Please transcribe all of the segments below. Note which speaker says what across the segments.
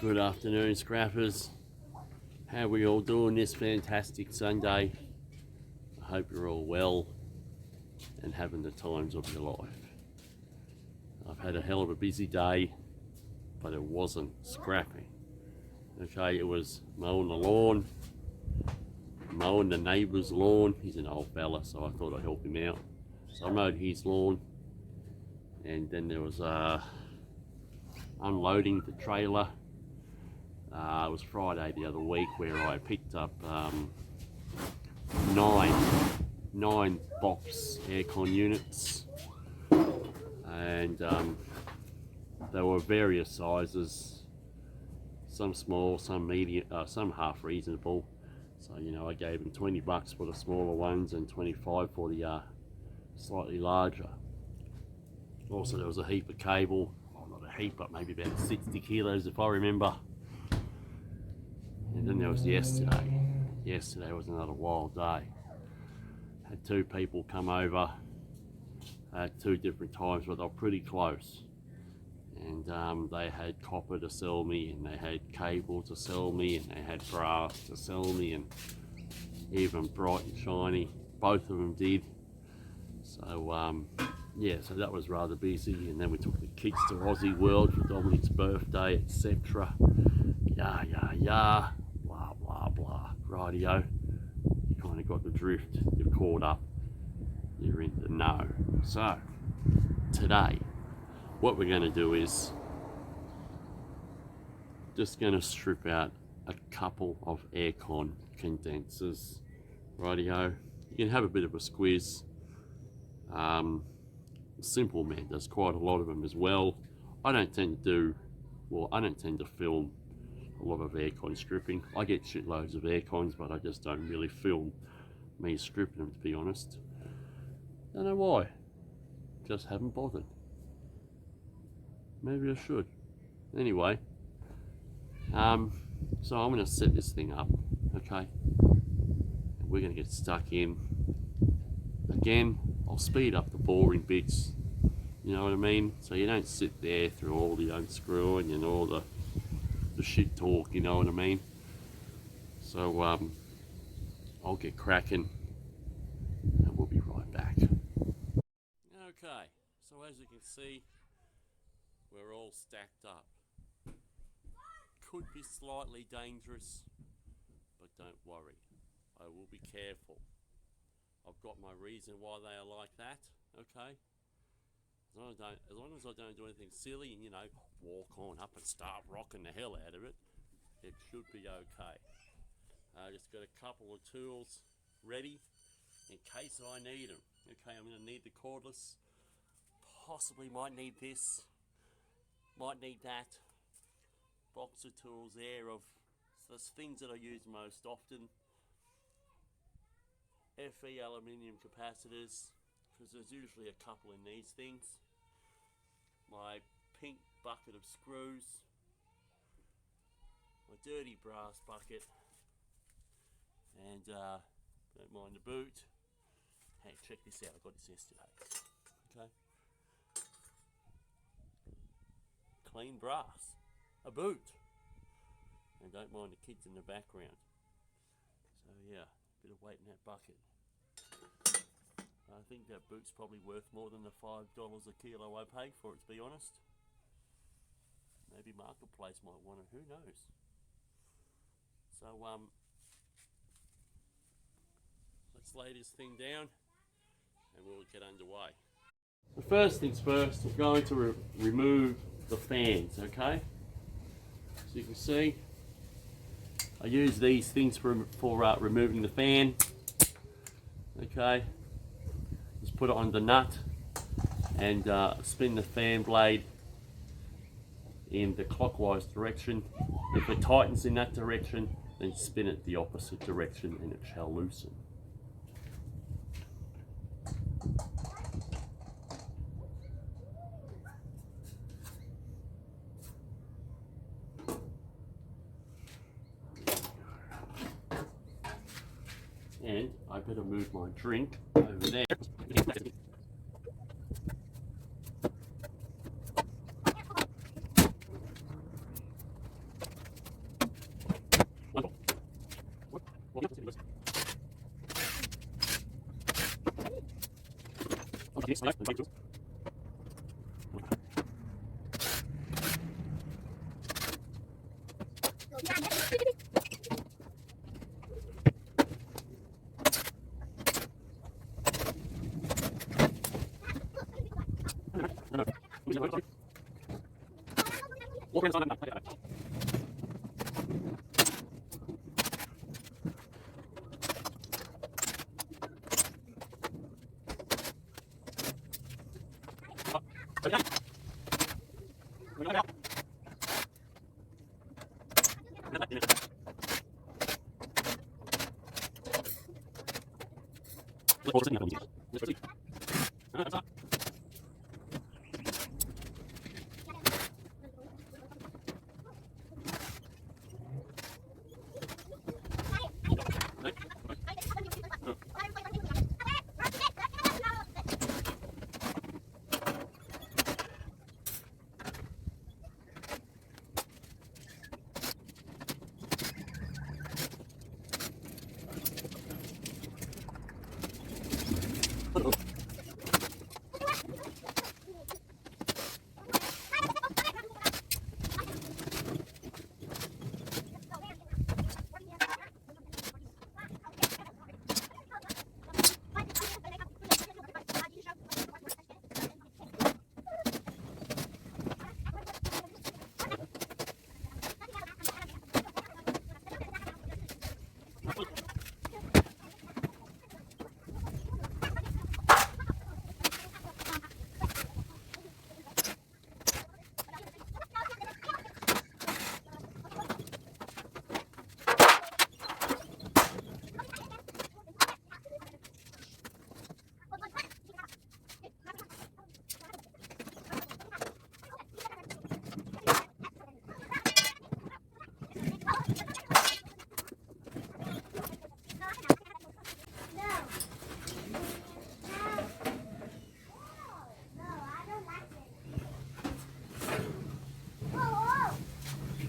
Speaker 1: Good afternoon, scrappers. How are we all doing this fantastic Sunday? I hope you're all well and having the times of your life. I've had a hell of a busy day, but it wasn't scrapping. Okay, it was mowing the lawn, mowing the neighbour's lawn. He's an old fella, so I thought I'd help him out. So I mowed his lawn, and then there was unloading the trailer. It was Friday the other week where I picked up nine box aircon units, and they were various sizes, some small, some medium, some half reasonable. So I gave him $20 for the smaller ones and 25 for the slightly larger. Also, there was a heap of cable. Oh, not a heap, but maybe about 60 kilos if I remember. And then there was yesterday. Yesterday was another wild day. Had two people come over at two different times, but they were pretty close. And they had copper to sell me, and they had cable to sell me, and they had brass to sell me, and even bright and shiny. Both of them did. So yeah, so that was rather busy. And then we took the kids to Aussie World for Dominic's birthday, etc. Yeah, blah blah blah. Rightio, you kind of got the drift. You're caught up. You're in the know. So today, what we're going to do is just going to strip out a couple of aircon condensers. Rightio, you can have a bit of a squiz. Simple Man does quite a lot of them as well. I don't tend to film a lot of aircon stripping. I get shitloads of aircons, but I just don't really film me stripping them, to be honest. Don't know why. Just haven't bothered. Maybe I should. Anyway, so I'm going to set this thing up, okay? And we're going to get stuck in. Again, I'll speed up the boring bits, you know what I mean? So you don't sit there through all the unscrewing and all the shit talk, you know what I mean? So I'll get cracking and we'll be right back. Okay, so as you can see, we're all stacked up. Could be slightly dangerous, but don't worry, I will be careful. I've got my reason why they are like that, okay? As long as I don't do anything silly and, walk on up and start rocking the hell out of it, it should be okay. I just got a couple of tools ready in case I need them. Okay, I'm going to need the cordless, possibly might need this, might need that. Box of tools there of the things that I use most often. FE aluminium capacitors, because there's usually a couple in these things. My pink bucket of screws, my dirty brass bucket, and don't mind the boot. Hey, check this out, I got this yesterday. Okay, clean brass, a boot, and don't mind the kids in the background. So yeah, bit of weight in that bucket. I think that boot's probably worth more than the $5 a kilo I paid for it, to be honest. Maybe Marketplace might want it, who knows? So let's lay this thing down and we'll get underway. The first things first, I'm going to remove the fans, okay? So you can see, I use these things for removing the fan. Okay, just put it on the nut and spin the fan blade in the clockwise direction. If it tightens in that direction, then spin it the opposite direction and it shall loosen. And I better move my drink over there.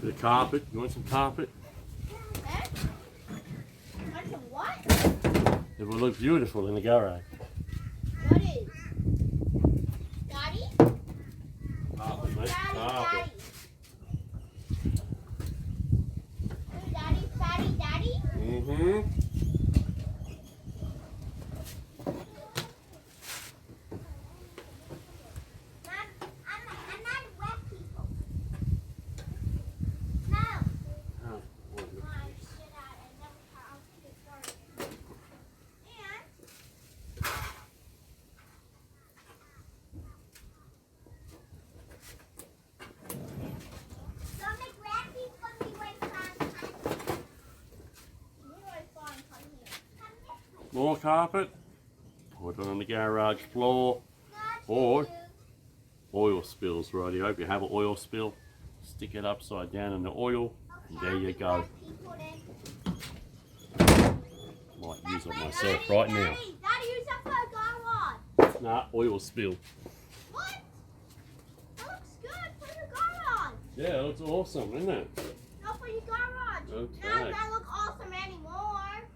Speaker 1: The carpet. You want some carpet?
Speaker 2: What?
Speaker 1: It will look beautiful in the garage.
Speaker 2: What is? Daddy?
Speaker 1: Carpet, mate. Carpet.
Speaker 2: Daddy?
Speaker 1: Mm-hmm.
Speaker 2: I'm not wet people. No.
Speaker 1: Oh, more carpet. Put it on the garage floor. Or oil spills, righty. I hope you have an oil spill. Stick it upside down in the oil, and there you go. Might use it myself right now.
Speaker 2: Daddy, use that for a garage.
Speaker 1: Nah, oil spill.
Speaker 2: What? That looks good for your garage.
Speaker 1: Yeah, it looks awesome, isn't it?
Speaker 2: Not for your garage.
Speaker 1: Okay.
Speaker 2: Now it doesn't look awesome anymore.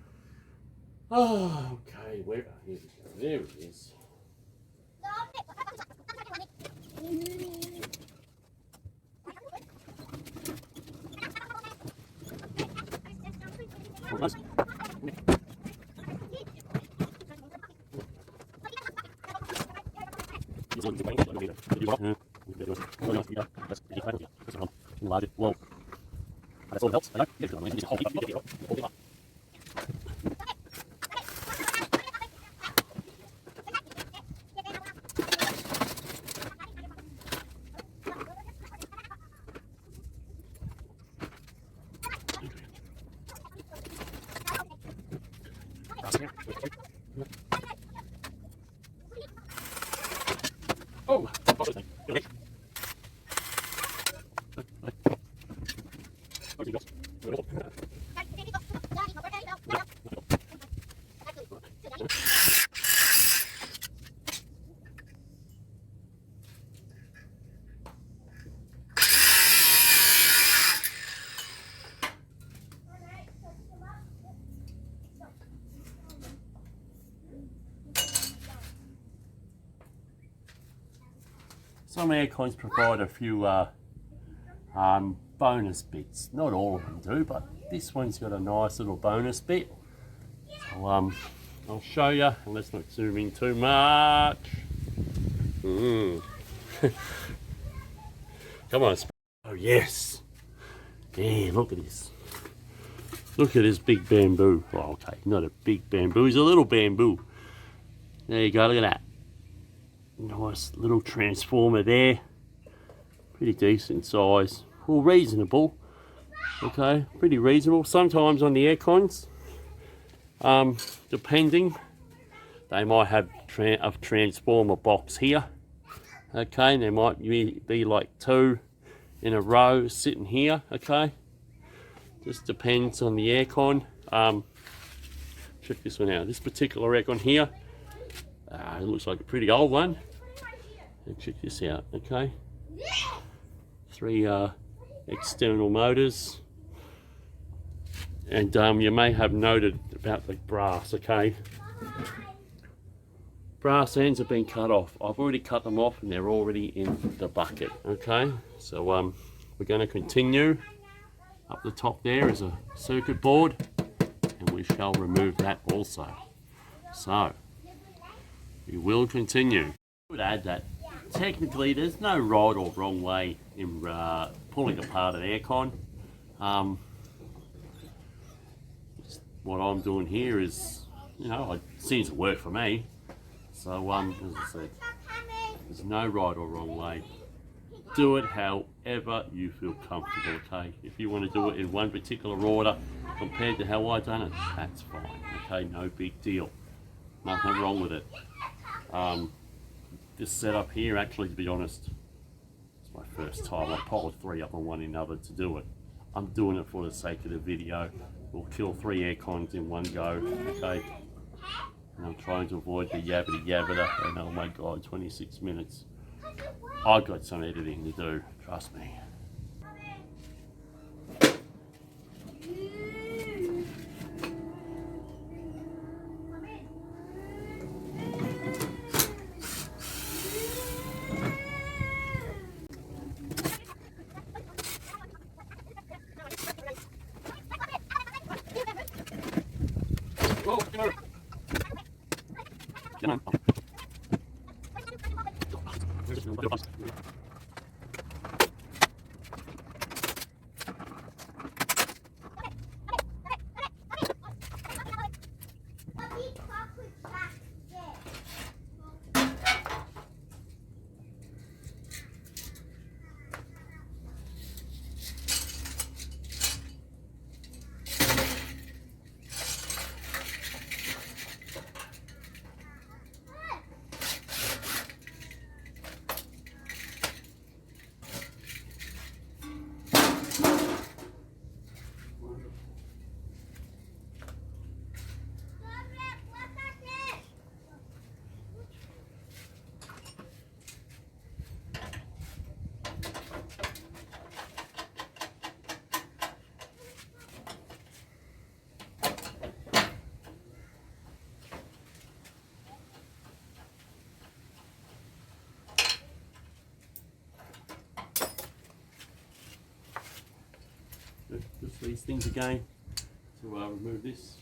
Speaker 1: Oh, okay. Where? Here we go. There it is. Well, that's all helps. Oh, some aircons provide a few bonus bits. Not all of them do, but this one's got a nice little bonus bit. So I'll show you, and let's not zoom in too much. Come on. Oh yes. Yeah, look at this. Look at this big bamboo. Oh, okay, not a big bamboo, he's a little bamboo. There you go, look at that. Nice little transformer there. Pretty decent size. Well, reasonable. Okay, pretty reasonable. Sometimes on the aircons, depending, they might have a transformer box here. Okay, and there might be like 2 in a row sitting here. Okay, just depends on the aircon. Check this one out. This particular aircon here, it looks like a pretty old one. And check this out. Okay, 3 external motors, and you may have noted about the brass. Okay, brass ends have been cut off. I've already cut them off and they're already in the bucket. Okay, so we're going to continue. Up the top there is a circuit board, and we shall remove that also. So we will continue. I would add that technically there's no right or wrong way in pulling apart an aircon. What I'm doing here is, it seems to work for me. So as I said, there's no right or wrong way. Do it however you feel comfortable. Okay, if you want to do it in one particular order compared to how I done it, that's fine. Okay, no big deal, nothing wrong with it. This setup here, actually, to be honest, it's my first time. I piled 3 up on one another to do it. I'm doing it for the sake of the video. We'll kill 3 aircons in one go. Okay, and I'm trying to avoid the yabbity yabbita. And oh my god, 26 minutes. I've got some editing to do, trust me. Whoa, come on. Come on. Just these things again to remove this.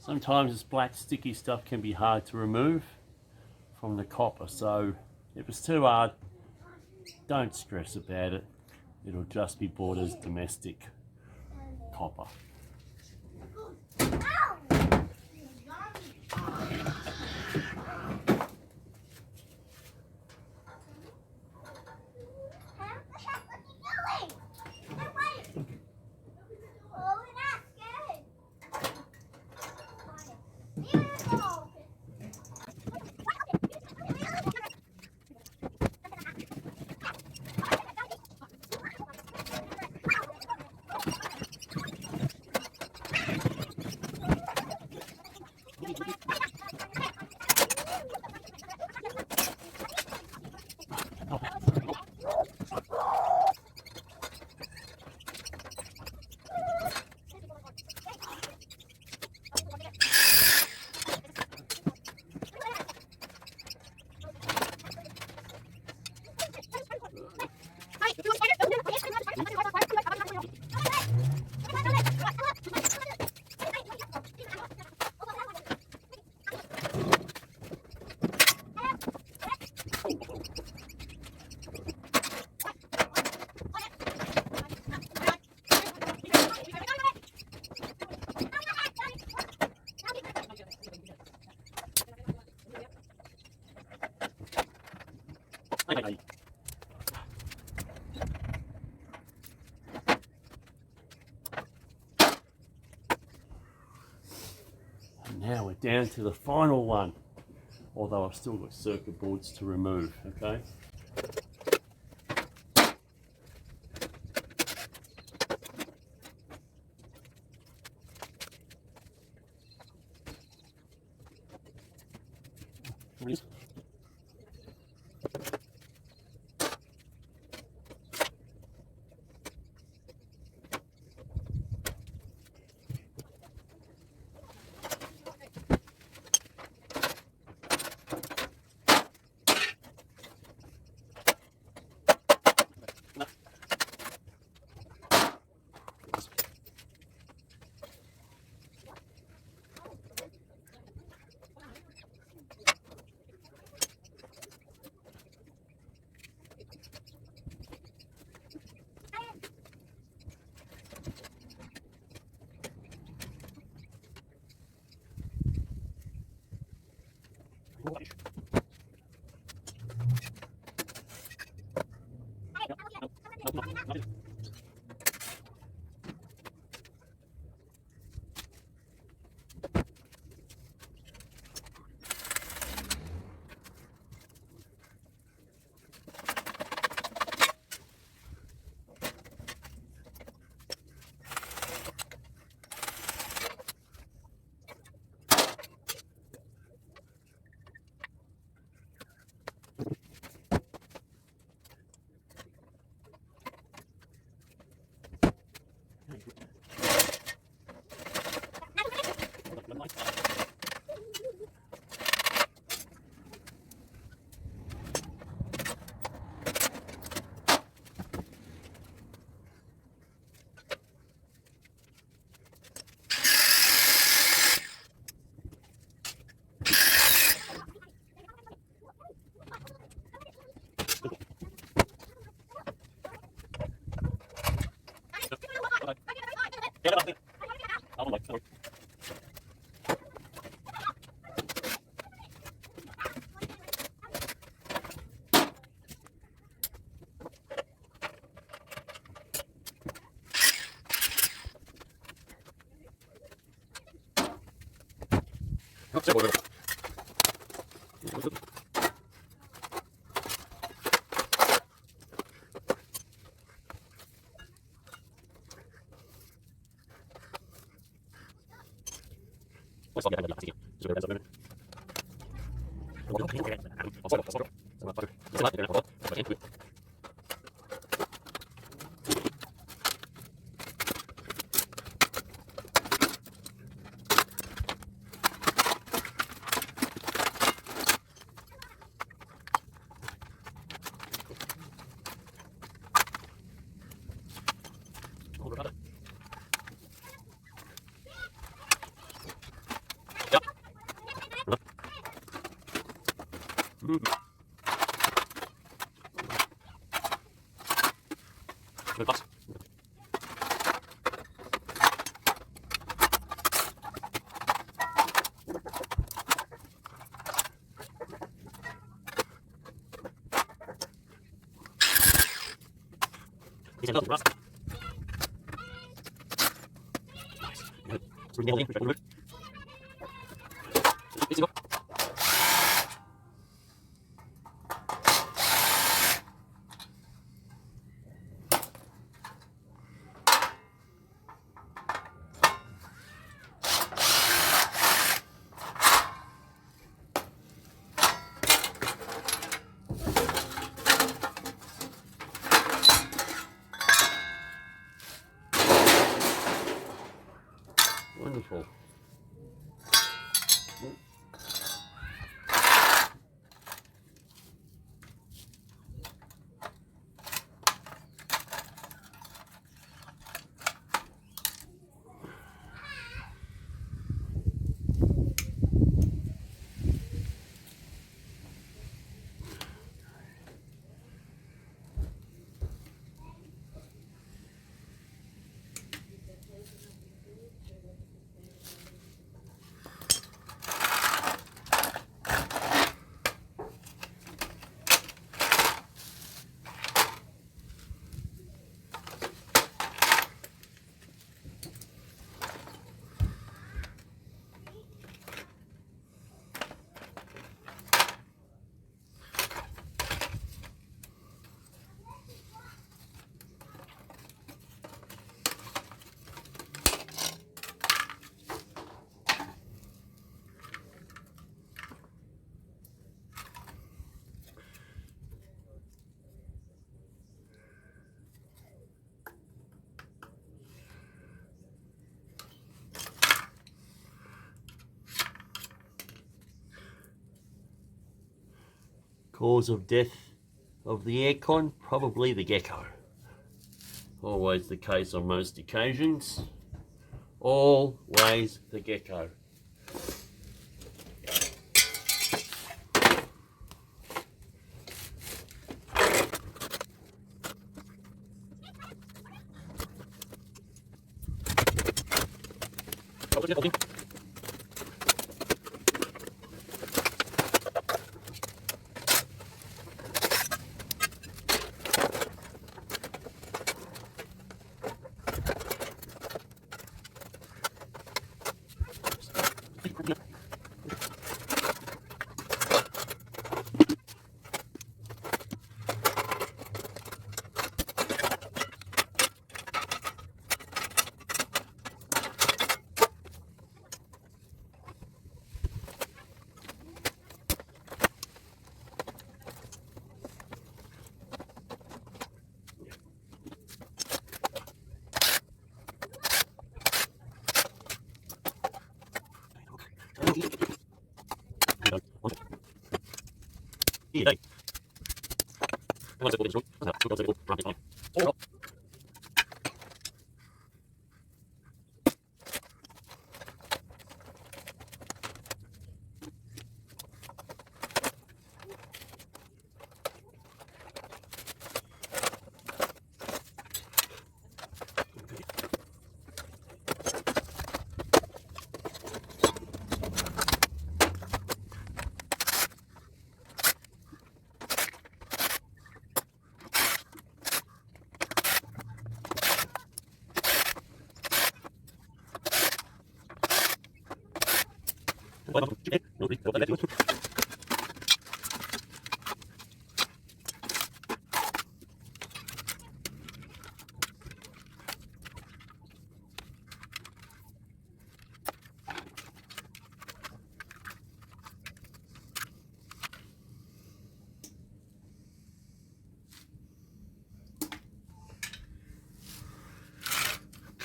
Speaker 1: Sometimes this black sticky stuff can be hard to remove from the copper, so if it's too hard, don't stress about it. It'll just be bought as domestic copper. And now we're down to the final one, although I've still got circuit boards to remove, okay? Wonderful. Cause of death of the aircon, probably the gecko. Always the case on most occasions. Always the gecko.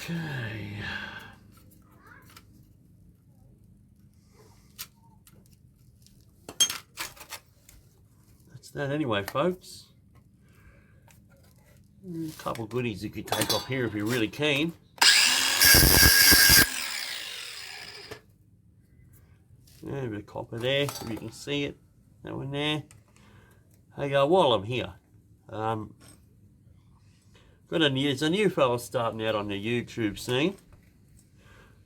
Speaker 1: Okay. That's that anyway, folks. A couple of goodies you could take off here if you're really keen. Yeah, a bit of copper there, if you can see it. That one there. Hey, while I'm here, there's a new fella starting out on the YouTube scene.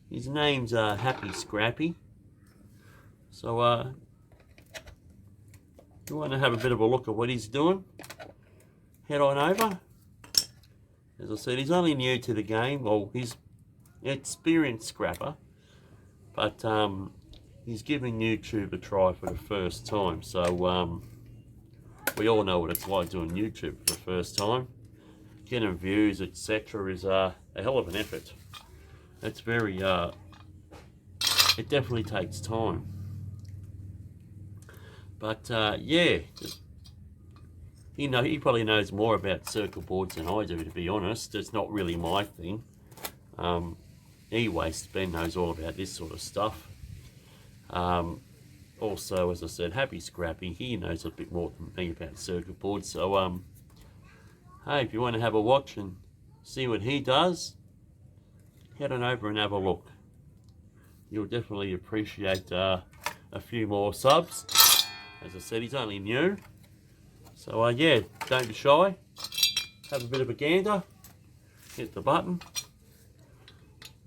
Speaker 1: His name's Happy Scrappy. So, if you want to have a bit of a look at what he's doing, head on over. As I said, he's only new to the game. Well, he's an experienced scrapper, but he's giving YouTube a try for the first time. So we all know what it's like doing YouTube for the first time. Getting views, etc. is a hell of an effort. It's very, it definitely takes time. But yeah, he probably knows more about circuit boards than I do, to be honest. It's not really my thing. Anyway, Ben knows all about this sort of stuff. Also, as I said, Happy Scrappy, he knows a bit more than me about circuit boards. So, hey, if you want to have a watch and see what he does, head on over and have a look. You'll definitely appreciate a few more subs. As I said, he's only new. So, yeah, don't be shy. Have a bit of a gander. Hit the button.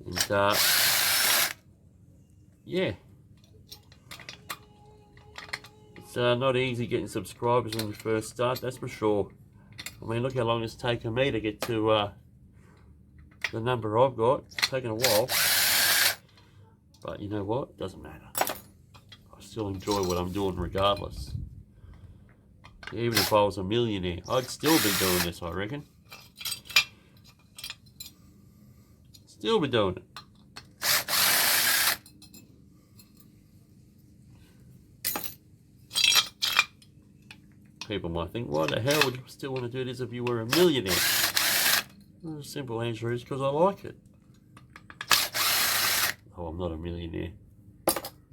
Speaker 1: And, yeah. It's not easy getting subscribers when you first start, that's for sure. I mean, look how long it's taken me to get to the number I've got. It's taken a while. But you know what? It doesn't matter. I still enjoy what I'm doing regardless. Even if I was a millionaire, I'd still be doing this, I reckon. Still be doing it. People might think, why the hell would you still want to do this if you were a millionaire? Well, the simple answer is because I like it. Oh, I'm not a millionaire.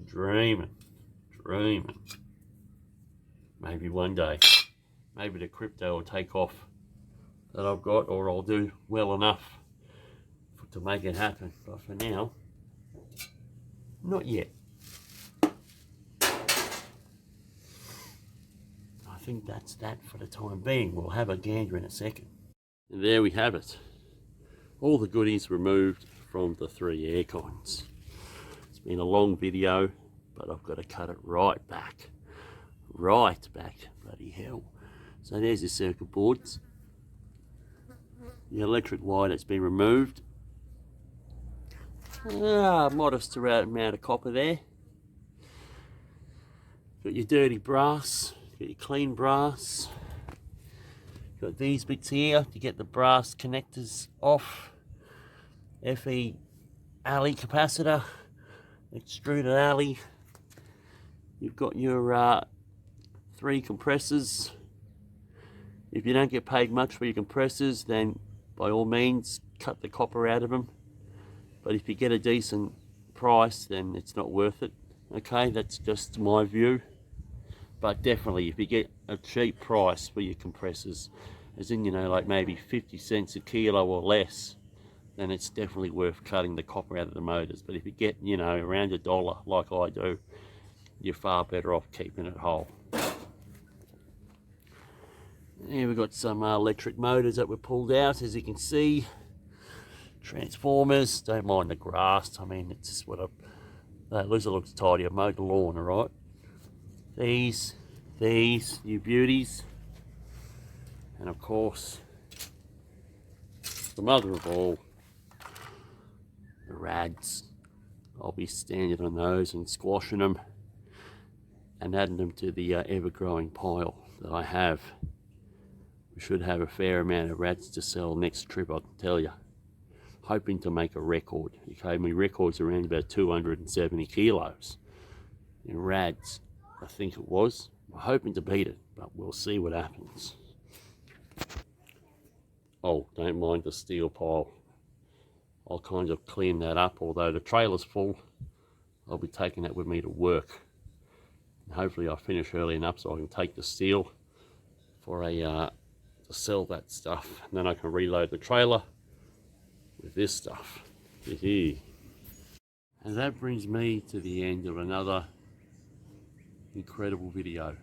Speaker 1: Dreaming. Maybe one day. Maybe the crypto will take off that I've got, or I'll do well enough to make it happen. But for now, not yet. I think that's that for the time being. We'll have a gander in a second. And there we have it. All the goodies removed from the 3 Aircons. It's been a long video, but I've got to cut it right back. Right back, bloody hell. So there's the circuit boards. The electric wire that's been removed. Modest amount of copper there. Got your dirty brass, got your clean brass. Got these bits here to get the brass connectors off. FE alley capacitor, extruded alley. You've got your 3 compressors. If you don't get paid much for your compressors, then by all means cut the copper out of them. But if you get a decent price, then it's not worth it. Okay, that's just my view. But definitely, if you get a cheap price for your compressors, as in, you know, like maybe 50 cents a kilo or less, then it's definitely worth cutting the copper out of the motors. But if you get, you know, around $1 like I do, you're far better off keeping it whole. Here we've got some electric motors that were pulled out, as you can see. Transformers, don't mind the grass. I mean, it's just what at least it looks tidy. I've mowed the lawn, alright. These, you beauties. And of course, the mother of all, the rads. I'll be standing on those and squashing them and adding them to the ever-growing pile that I have. We should have a fair amount of rats to sell next trip, I can tell you. Hoping to make a record. Okay, my record's around about 270 kilos in rads, I think it was. We're hoping to beat it, but we'll see what happens. Oh, don't mind the steel pile. I'll kind of clean that up, although the trailer's full. I'll be taking that with me to work. And hopefully I'll finish early enough so I can take the steel for to sell that stuff. And then I can reload the trailer with this stuff. And that brings me to the end of another incredible video.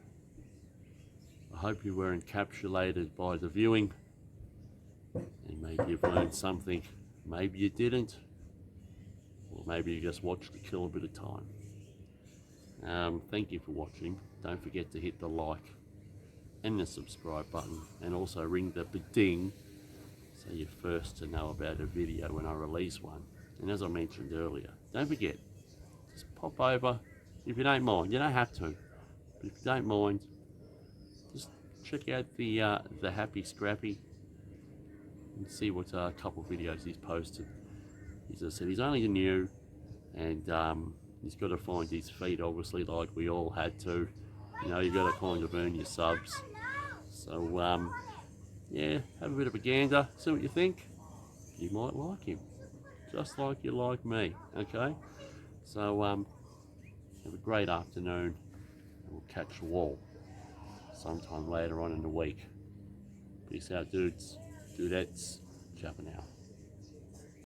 Speaker 1: I hope you were encapsulated by the viewing, and maybe you've learned something. Maybe you didn't, or maybe you just watched to kill a bit of time. Thank you for watching. Don't forget to hit the like and the subscribe button, and also ring the ding so you're first to know about a video when I release one. And as I mentioned earlier, don't forget, just pop over if you don't mind. You don't have to, but if you don't mind, just check out the Happy Scrappy and see what a couple of videos he's posted. As I said, he's only new, and he's got to find his feet, obviously, like we all had to. You know, you've got to kind of earn your subs. So yeah, have a bit of a gander, see what you think. You might like him, just like you like me. Okay, so have a great afternoon, and we'll catch you all sometime later on in the week. Peace out, dudes, dudettes. Ciao for now.